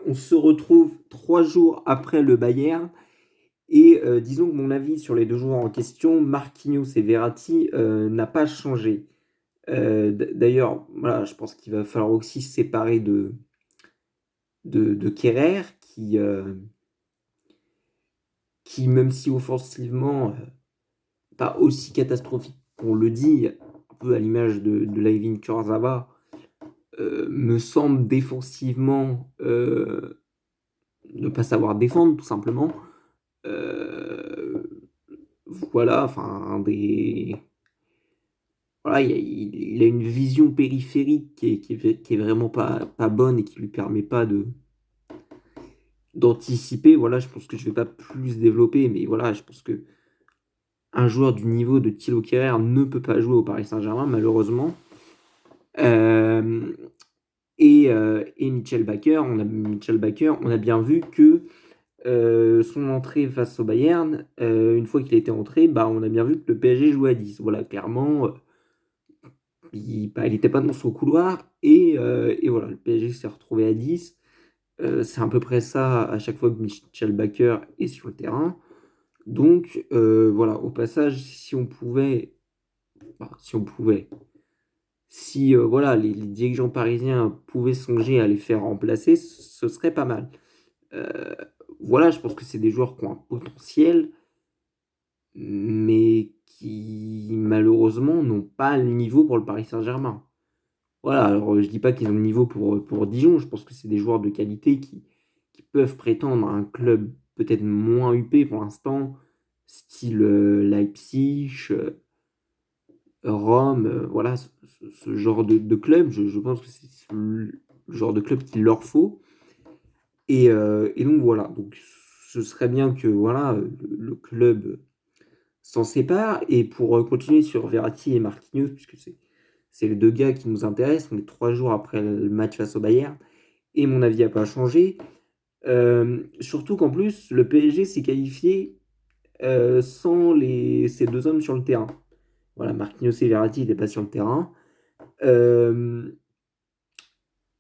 On se retrouve 3 jours après le Bayern et disons que mon avis sur les 2 joueurs en question, Marquinhos et Verratti, n'a pas changé. D'ailleurs, voilà, je pense qu'il va falloir aussi se séparer de Kehrer qui même si offensivement, pas aussi catastrophique qu'on le dit, un peu à l'image de Layvin Kurzawa, me semble défensivement, ne pas savoir défendre tout simplement. Heu, voilà, enfin voilà, il a une vision périphérique qui est vraiment pas bonne et qui lui permet pas d'anticiper. Voilà, je pense que je vais pas plus développer, mais voilà, je pense qu'un joueur du niveau de Thilo Kehrer ne peut pas jouer au Paris Saint-Germain malheureusement. Hem et Mitchell Bakker, on a bien vu que, son entrée face au Bayern, une fois qu'il était entré, bah, on a bien vu que le PSG jouait à 10. Voilà, clairement, il était pas dans son couloir et voilà, le PSG s'est retrouvé à 10. C'est à peu près ça à chaque fois que Mitchell Bakker est sur le terrain. Donc voilà, au passage, si voilà, les dirigeants parisiens pouvaient songer à les faire remplacer, ce serait pas mal. Heu, voilà, je pense que c'est des joueurs qui ont un potentiel, mais qui malheureusement n'ont pas le niveau pour le Paris Saint-Germain. Voilà, alors, je dis pas qu'ils ont le niveau pour Dijon, je pense que c'est des joueurs de qualité qui peuvent prétendre à un club peut-être moins huppé pour l'instant, style, Leipzig, Rome, voilà, ce genre de club. Je pense que c'est le genre de club qu'il leur faut et donc voilà, donc ce serait bien que voilà, le club s'en sépare et pour, continuer sur Verratti et Marquinhos puisque c'est les 2 gars qui nous intéressent, on est 3 jours après le match face au Bayern et mon avis a pas changé. Surtout qu'en plus, le PSG s'est qualifié, sans ces 2 hommes sur le terrain. Voilà, Marquinhos et Verratti étaient pas sur le terrain. Hem,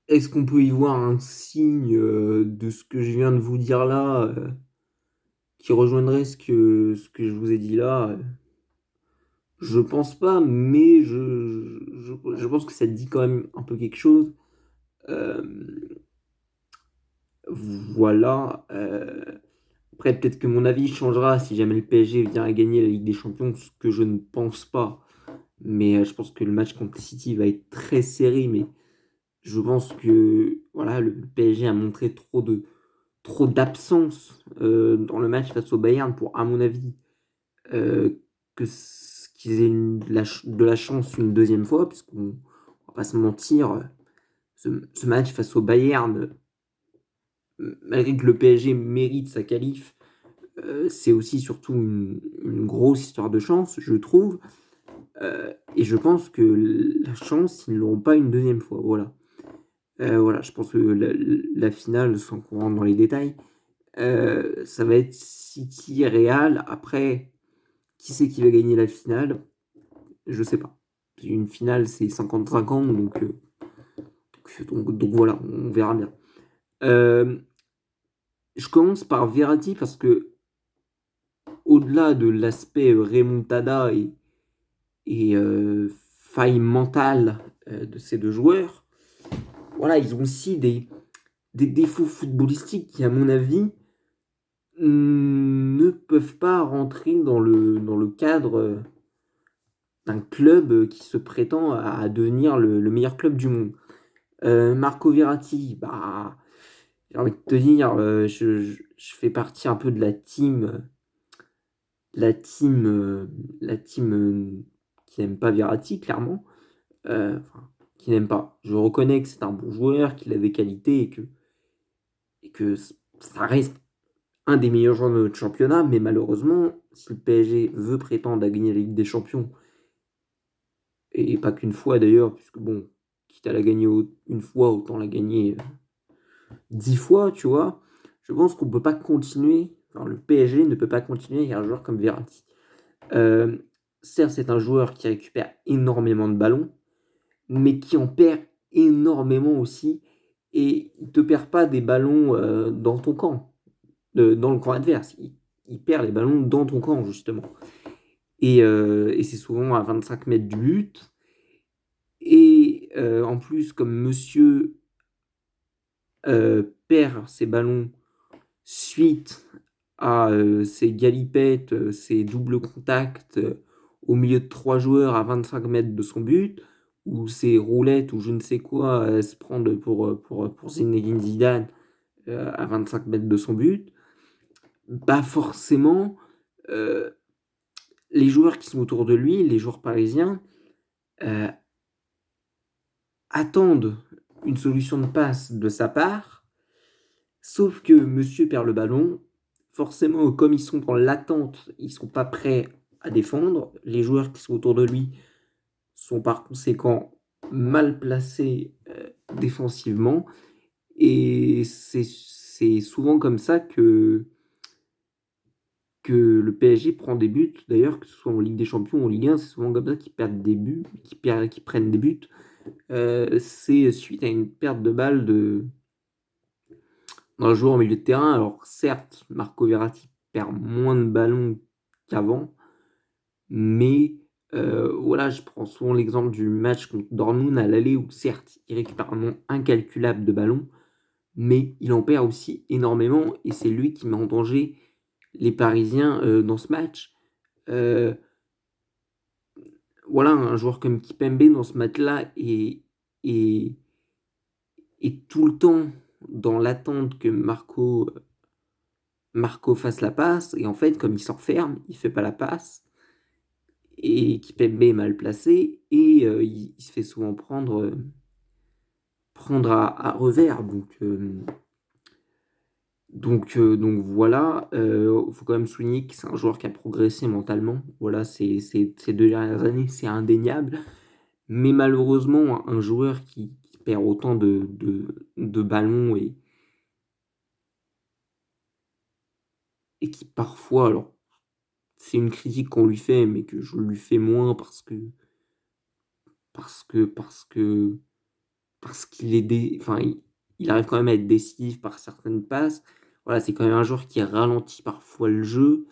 est-ce qu'on peut y voir un signe, de ce que je viens de vous dire là, qui rejoindrait ce que je vous ai dit là? Je pense pas, mais je pense que ça dit quand même un peu quelque chose. Hem, voilà, après peut-être que mon avis changera si jamais le PSG vient à gagner la Ligue des Champions, ce que je ne pense pas. Mais, je pense que le match contre City va être très serré, mais je pense que, voilà, le PSG a montré trop d'absence, dans le match face au Bayern pour, à mon avis, qu'ils aient une de la chance une deuxième fois, puisqu'on va pas se mentir, ce match face au Bayern, malgré que le PSG mérite sa qualif, c'est aussi surtout une grosse histoire de chance, je trouve, et je pense que la chance, ils ne l'auront pas une deuxième fois, voilà. Voilà, je pense que la finale, sans qu'on rentre dans les détails, ça va être City Real. Après, qui c'est qui va gagner la finale? Je sais pas. Une finale, c'est 50-50, donc voilà, on verra bien. Hem, je commence par Verratti parce qu'au-delà de l'aspect, remontada et faille mentale, de ces 2 joueurs, voilà, ils ont aussi des défauts footballistiques qui, à mon avis, ne peuvent pas rentrer dans le cadre, d'un club, qui se prétend à devenir le meilleur club du monde. Marco Verratti, bah, j'ai envie de te dire, je fais partie un peu de la team, la team, qui n'aime pas Verratti clairement, enfin, qui n'aime pas. Je reconnais que c'est un bon joueur, qu'il a des qualités et que ça reste un des meilleurs joueurs de notre championnat, mais malheureusement, si le PSG veut prétendre à gagner la Ligue des Champions, et pas qu'une fois d'ailleurs, puisque bon, quitte à la gagner une fois, autant la gagner 10 fois, tu vois. Je pense qu'on peut pas continuer, enfin, le PSG ne peut pas continuer avec un joueur comme Verratti. Euh, certes, c'est un joueur qui récupère énormément de ballons, mais qui en perd énormément aussi. et il te perd pas des ballons dans ton camp, dans le camp adverse. Il perd les ballons dans ton camp, justement. Et c'est souvent à 25 mètres du but. Et en plus, comme monsieur perd ses ballons suite à ses galipettes, ses doubles contacts au milieu de 3 joueurs à 25 mètres de son but, ou ses roulettes ou je ne sais quoi se prendre pour Zinedine Zidane à 25 mètres de son but, pas forcément les joueurs qui sont autour de lui, les joueurs parisiens, euh, attendent une solution de passe de sa part, sauf que monsieur perd le ballon. Forcément, comme ils sont dans l'attente, ils ne sont pas prêts à défendre. Les joueurs qui sont autour de lui sont par conséquent mal placés défensivement. Et c'est souvent comme ça que le PSG prend des buts. D'ailleurs, que ce soit en Ligue des Champions ou en Ligue 1, c'est souvent comme ça qu'ils perdent des buts, qu'ils prennent des buts. C'est suite à une perte de balle d'un joueur au milieu de terrain. Alors certes, Marco Verratti perd moins de ballons qu'avant, mais voilà, je prends souvent l'exemple du match contre Dortmund à l'aller où certes, il récupère un nombre incalculable de ballons, mais il en perd aussi énormément et c'est lui qui met en danger les Parisiens dans ce match. Euh, voilà, un joueur comme Kipembe dans ce match-là est, est tout le temps dans l'attente que Marco fasse la passe, et en fait, comme il s'enferme, il fait pas la passe, et Kipembe est mal placé, et il se fait souvent prendre à revers. Donc voilà, faut quand même souligner que c'est un joueur qui a progressé mentalement. Voilà, ces 2 dernières années, c'est indéniable. Mais malheureusement, un joueur qui perd autant de ballons et qui parfois, alors c'est une critique qu'on lui fait, mais que je lui fais moins parce que, parce que, parce qu'il est enfin, il arrive quand même à être décisif par certaines passes. Voilà, c'est quand même un joueur qui ralentit parfois le jeu.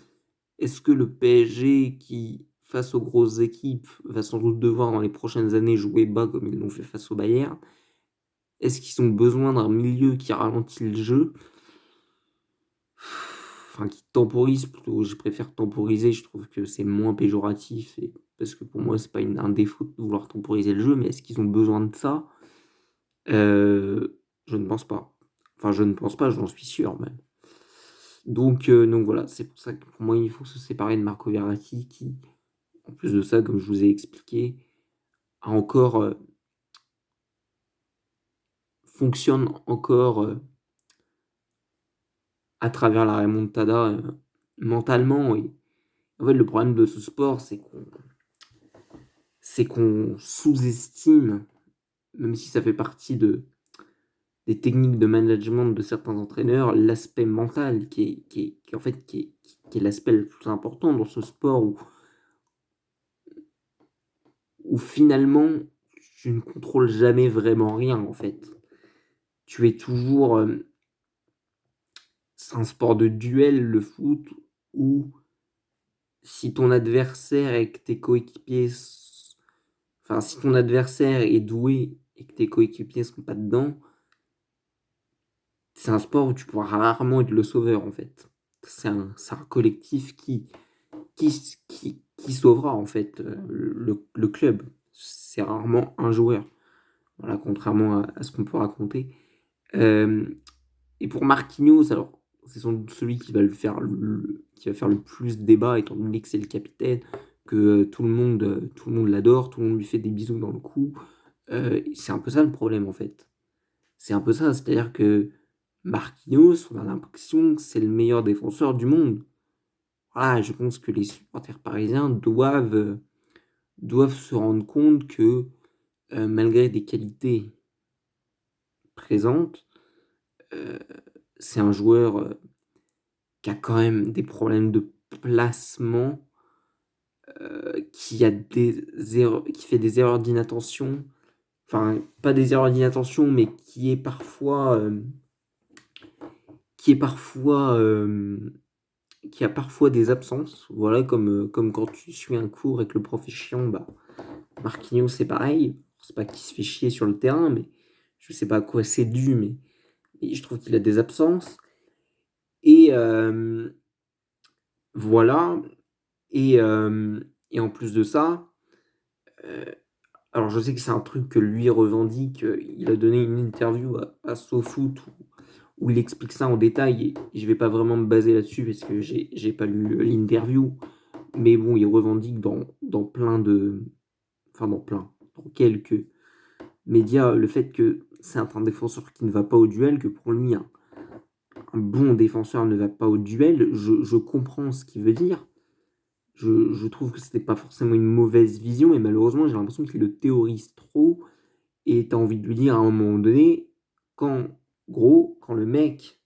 Est-ce que le PSG, qui, face aux grosses équipes, va sans doute devoir dans les prochaines années jouer bas comme ils l'ont fait face au Bayern, est-ce qu'ils ont besoin d'un milieu qui ralentit le jeu? Enfin, qui temporise plutôt, je préfère temporiser, je trouve que c'est moins péjoratif, parce que pour moi, c'est pas un défaut de vouloir temporiser le jeu, mais est-ce qu'ils ont besoin de ça? Je ne pense pas. Enfin, je ne pense pas, j'en suis sûr même. Donc voilà, c'est pour ça que pour moi, il faut se séparer de Marco Verratti, qui, en plus de ça, comme je vous ai expliqué, a encore fonctionne encore à travers la remontada mentalement. Et en fait, le problème de ce sport, c'est qu'on sous-estime, même si ça fait partie des techniques de management de certains entraîneurs, l'aspect mental qui en fait, qui est l'aspect le plus important dans ce sport où finalement, tu ne contrôles jamais vraiment rien, en fait. Tu es toujours... c'est un sport de duel, le foot, où si ton adversaire et que tes coéquipiers... Enfin, si ton adversaire est doué et que tes coéquipiers sont pas dedans, c'est un sport où tu pourras rarement être le sauveur, en fait. C'est un collectif qui sauvera, en fait, le club. C'est rarement un joueur. Voilà, contrairement à ce qu'on peut raconter. Euh, et pour Marquinhos, alors, c'est sans doute celui qui va faire le plus débat, étant donné que c'est le capitaine, que tout le monde l'adore, tout le monde lui fait des bisous dans le cou. C'est un peu ça le problème, en fait. C'est un peu ça, c'est-à-dire que Marquinhos, on a l'impression que c'est le meilleur défenseur du monde. Voilà, je pense que les supporters parisiens doivent se rendre compte que malgré des qualités présentes, euh, c'est un joueur qui a quand même des problèmes de placement, qui fait des erreurs d'inattention enfin, pas des erreurs d'inattention, mais qui est parfois, qui a parfois des absences. Voilà, comme quand tu suis un cours et que le prof est chiant, bah, Marquinhos, c'est pareil. C'est pas qu'il se fait chier sur le terrain, mais je sais pas à quoi c'est dû, mais je trouve qu'il a des absences. Et voilà. Et en plus de ça, heu, alors je sais que c'est un truc que lui revendique, il a donné une interview à SoFoot où il explique ça en détail et je vais pas vraiment me baser là-dessus parce que j'ai pas lu l'interview. Mais bon, il revendique dans plein de enfin dans quelques médias, le fait que c'est un défenseur qui ne va pas au duel, que pour lui un bon défenseur ne va pas au duel. Je comprends ce qu'il veut dire. Je trouve que c'était pas forcément une mauvaise vision et malheureusement, j'ai l'impression qu'il le théorise trop et tu as envie de lui dire à un moment donné, quand quand le mec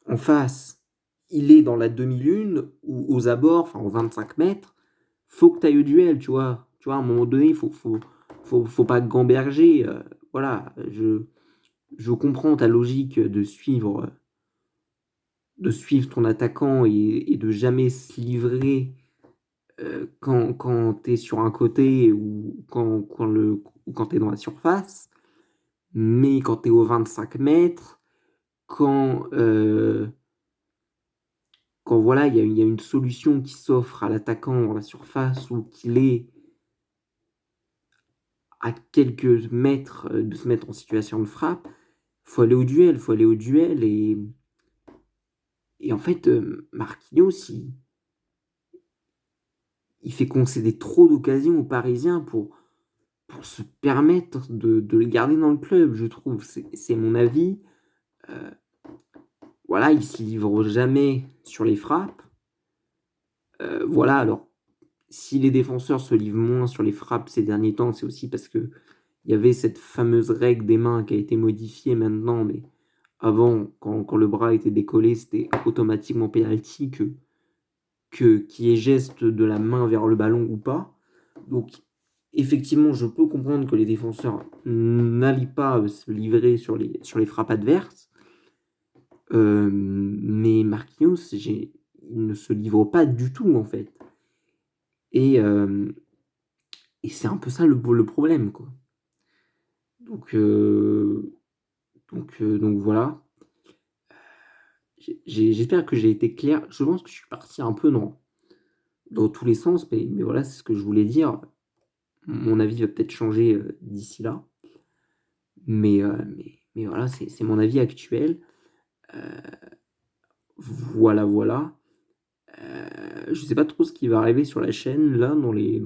en face, il est dans la demi-lune ou aux abords, enfin aux 25 mètres, faut que tu ailles au duel, tu vois? Tu vois, à un moment donné, faut pas gamberger, voilà, je comprends ta logique de suivre ton attaquant et de jamais se livrer, quand tu es sur un côté ou quand tu es dans la surface. Mais quand tu es aux 25 mètres, quand, quand voilà, il y a une solution qui s'offre à l'attaquant dans la surface ou qu'il est à quelques mètres, de se mettre en situation de frappe, faut aller au duel, faut aller au duel et en fait, Marquinhos, il fait concéder trop d'occasions aux Parisiens pour se permettre de le garder dans le club, je trouve. C'est mon avis. Heu, voilà, il se livre jamais sur les frappes. Voilà, alors si les défenseurs se livrent moins sur les frappes ces derniers temps, c'est aussi parce qu'il y avait cette fameuse règle des mains qui a été modifiée maintenant, mais avant, quand le bras était décollé, c'était automatiquement penalty qu'il y ait geste de la main vers le ballon ou pas. Donc effectivement, je peux comprendre que les défenseurs n'allient pas, se livrer sur les frappes adverses. Mais Marquinhos, il ne se livre pas du tout, en fait. Et, et c'est un peu ça le problème, quoi. Donc, donc voilà. J'espère que j'ai été clair. Je pense que je suis parti un peu dans tous les sens, mais voilà, c'est ce que je voulais dire. Mon avis va peut-être changer, d'ici là. Mais voilà, c'est mon avis actuel. Heu, voilà, voilà. Je sais pas trop ce qui va arriver sur la chaîne là dans les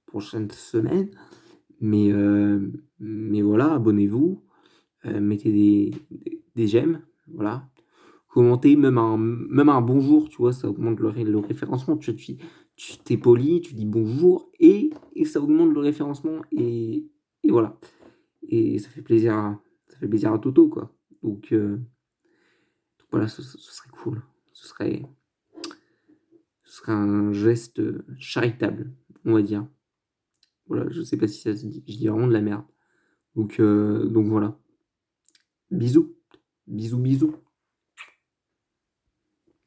prochaines semaines, mais voilà, abonnez-vous, mettez des j'aime, voilà. Commentez même un bonjour, tu vois? Ça augmente le référencement. Tu es poli, tu dis bonjour et ça augmente le référencement et voilà et ça fait plaisir à Toto, quoi. Donc voilà, ce serait cool. Ce serait un geste, charitable, on va dire. Voilà, je sais pas si ça se dit, je dis vraiment de la merde. Donc voilà. Bisous. Bisous, bisous.